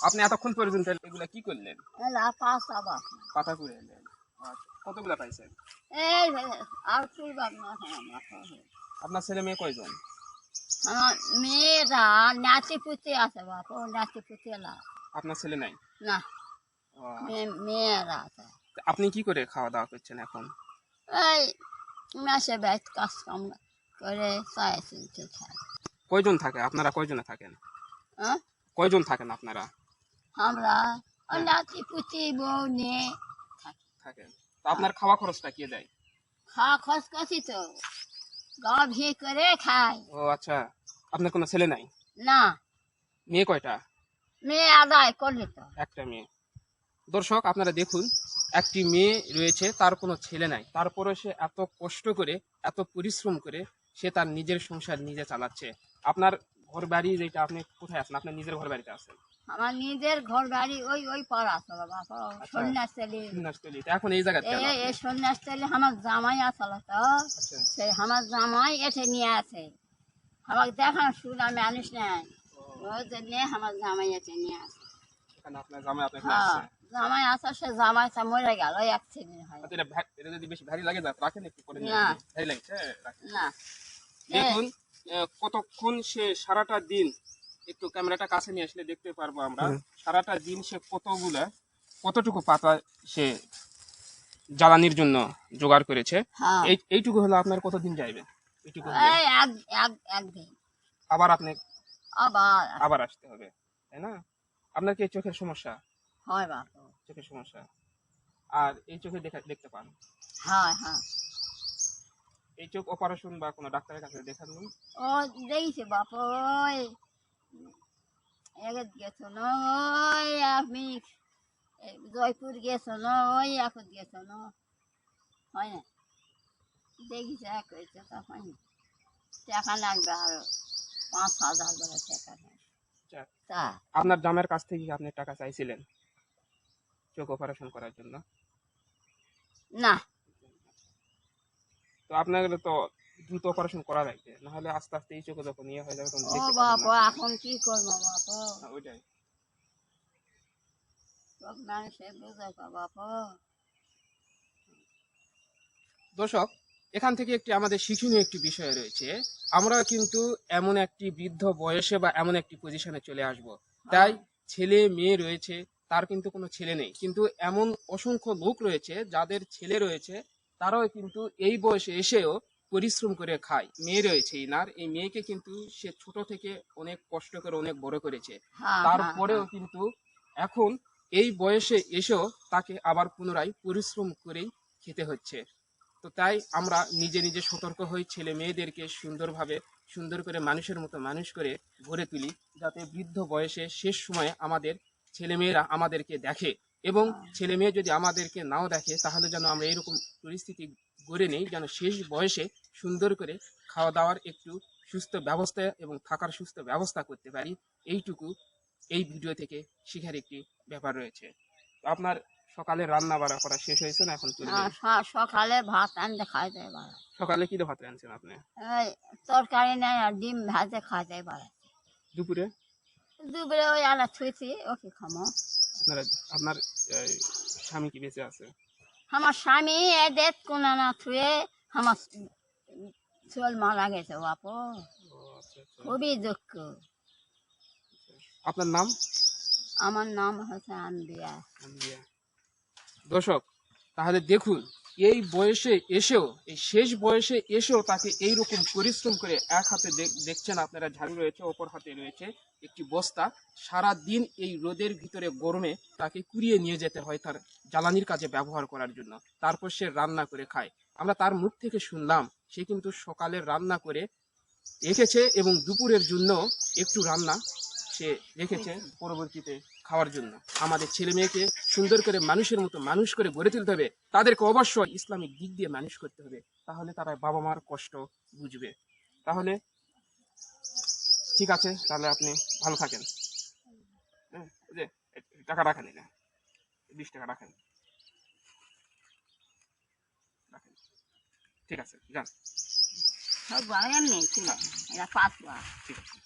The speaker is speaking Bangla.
আপনি এতক্ষণ পর্যন্ত এগুলা কি করলেন? এলা পাঁচটা বাপ পাতা কুড়ে এলেন। আচ্ছা, কতগুলা পাইছেন? এই আর তুই বাপ না মাথা আপনার ছেলে মেয়ে কয়জন? আমার মেয়েরা নাচি পুতি আছে বাপ ও নাচি পুতি এলা আপনার ছেলে নাই? না ও, আচ্ছা। মেয়েরা আছে তা আপনি কি করে খাওয়া দাওয়া করছেন এখন? এই মেসে বেশ কাজ কাম করে চাই চিনতে খাই কয়জন থাকে? আপনারা কয়জনে থাকেন? হ্যাঁ কয়জন থাকেন আপনারা? আমরা ওই হ্যাঁ, নাচি পুতি বউ নিয়ে থাকি থাকেন। তা আপনার খাওয়া খরচটা কে দেয়? খাওয়া খোঁজ করছি তো গা ভি করে খাই ও আচ্ছা, আপনার কোনো ছেলে নাই? না মেয়ে কয়টা? মেয়ে আদায় করলি তো একটা মেয়ে। দর্শক আপনারা দেখুন, একটি মেয়ে রয়েছে, তার কোনো ছেলে নাই, তারপরে সে এত কষ্ট করে এত পরিশ্রম করে সে তার নিজের সংসার নিজে চালাচ্ছে। আপনার ঘর বাড়ি যেটা, আপনি কোথায় আছেন? আপনার নিজের ঘর বাড়িতে আছেন? আমার নিজের ঘর বাড়ি ওই ওই পাড়া আছে বাবা আচ্ছা, সন্ন্যাসী সন্ন্যাসতলী। তা এখন এই জায়গায় কেন আপনি? এই সন্ন্যাসী আমার জামাই আসলো তো আচ্ছা, সেই আমার জামাই এসে নিয়ে আসে আমাকে দেখানো শুধু আমি আনিস নাই ওই জন্য আমার জামাই এসে নিয়ে আসে এখানে আপনার জামাই আপনাকে হ্যাঁ আসছে। জামাই আসা সে জামাইটা মরে গেল অ্যাক্সিডেন্ট হয় আচ্ছা, এটা যদি বেশি ভারী লাগে যাক, রাখেন একটু পরে নিয়ে না আসবেন। ভারী লাগছে, রাখেন। না দেখুন কতক্ষণ সে সারাটা দিন, একটু ক্যামেরাটা কাছে নিয়ে আসলে দেখতে পারবো আমরা, সারাটা দিন সে কতটুকু পাতা সে জ্বালানির জন্য জোগাড় করেছে। হ্যাঁ এইটুকু হলো আপনার কতদিন যাইবে? এইটুকু হলে এই একদিন আবার আপনি আবার আবার আসতে হবে, তাই না? আপনার কি চোখের সমস্যা? হয় বাবা চোখের সমস্যা, আর এই চোখে দেখতে পান? হ্যাঁ হ্যাঁ এই চোখ অপারেশন বা কোনো ডাক্তারের কাছে দেখানো? ও দেখছে বাপ ওই এগত গেছো না ওই আমি জয়পুর গেছো না ওই এখন গেছো না হয় না দেখিস এক হয়েছে তা হয়নি টাকা লাগবে আরো 5,000 করে টাকা লাগবে আচ্ছা, তা আপনার জামের কাছ থেকে কি আপনি টাকা চাইছিলেন চোখ অপারেশন করার জন্য? না তো আপনার তো দ্রুত অপারেশন করা লাগবে, না হলে আস্তে আস্তে এই চোখে যখন ইয়ে হয়ে যাবে তখন ও দেখতে পাবেন বাপ না আপনি। এখন কি করবো বাপ হ্যাঁ, ওইটাই। সব মানুষে বুঝে বাপ দর্শক, এখান থেকে একটি আমাদের শিক্ষণীয় একটি বিষয় রয়েছে। আমরা কিন্তু এমন একটি বৃদ্ধ বয়সে বা এমন একটি পজিশনে চলে আসব, তাই ছেলে মেয়ে রয়েছে, তার কিন্তু কোনো ছেলে নেই, কিন্তু এমন অসংখ্য লোক রয়েছে যাদের ছেলে রয়েছে, তারাও কিন্তু এই বয়সে এসেও পরিশ্রম করে খায়। মেয়ে রয়েছে ইনার, এই মেয়েকে কিন্তু সে ছোট থেকে অনেক কষ্ট করে অনেক বড় করেছে, হ্যাঁ হ্যাঁ তারপরেও কিন্তু এখন এই বয়সে এসেও তাকে আবার পুনরায় পরিশ্রম করেই খেতে হচ্ছে। তো তাই আমরা নিজে নিজে সতর্ক হই, ছেলে মেয়েদেরকে সুন্দরভাবে সুন্দর করে মানুষের মতো মানুষ করে গড়ে তুলি, যাতে বৃদ্ধ বয়সে শেষ সময়ে আমাদের ছেলে মেয়েরা আমাদেরকে দেখে, এবং ছেলে মেয়ে যদি আমাদেরকে নাও দেখে তাহলে যেন আমরা এরকম পরিস্থিতি গড়ে নেই যেন শেষ বয়সে সুন্দর করে খাওয়া দাওয়ার একটু সুস্থ ব্যবস্থা এবং থাকার সুস্থ ব্যবস্থা করতে পারি। এইটুকু এই ভিডিও থেকে শেখার একটি ব্যাপার রয়েছে। তো আপনার সকালে রান্না বাড়া করা শেষ হয়েছে না এখন চলবে? সকালে ভাত আনতে খাইতে পারে সকালে কি দিয়ে ভাত রাঁধছেন আপনি? এই তরকারি নেই আর ডিম ভাজে খাইতে পারে দুপুরে দুপুরে ওই আলা ছুঁয়েছি ওকে খামো আপনারা, আপনার স্বামী কি বেঁচে আছে? আমার স্বামী এদের কোন না ছুঁয়ে আমার চল মারা গেছে বাপ ও আচ্ছা আচ্ছা। খুবই দুঃখ আপনার নাম? আমার নাম হচ্ছে আনবিয়া আনবিয়া। দর্শক, তাহলে দেখুন, এই বয়সে এসেও, এই শেষ বয়সে এসেও তাকে এইরকম পরিশ্রম করে, এক হাতে দেখছেন আপনারা ঝাড়ু রয়েছে, অপর হাতে রয়েছে একটি বস্তা, সারা দিন এই রোদের ভিতরে গরমে তাকে কুড়িয়ে নিয়ে যেতে হয় তার জ্বালানির কাজে ব্যবহার করার জন্য, তারপর সে রান্না করে খায়। আমরা তার মুখ থেকে শুনলাম সে কিন্তু সকালে রান্না করে রেখেছে এবং দুপুরের জন্য একটু রান্না সে রেখেছে পরবর্তীতে খাওয়ার জন্য। আমাদের ছেলে মেয়েকে সুন্দর করে মানুষের মতো মানুষ করে গড়ে তুলতে হবে, তাদেরকে অবশ্যই ইসলামিক দিক দিয়ে মানুষ করতে হবে, তাহলে তারা বাবা মার কষ্ট বুঝবে। তাহলে ঠিক আছে, তাহলে আপনি ভালো থাকেন। হ্যাঁ, এই যে টাকা রাখেন, না 20 টাকা রাখেন, রাখেন। ঠিক আছে, যান। সব এমনি ছিল হ্যাঁ, এরা 5 বার ঠিক আছে।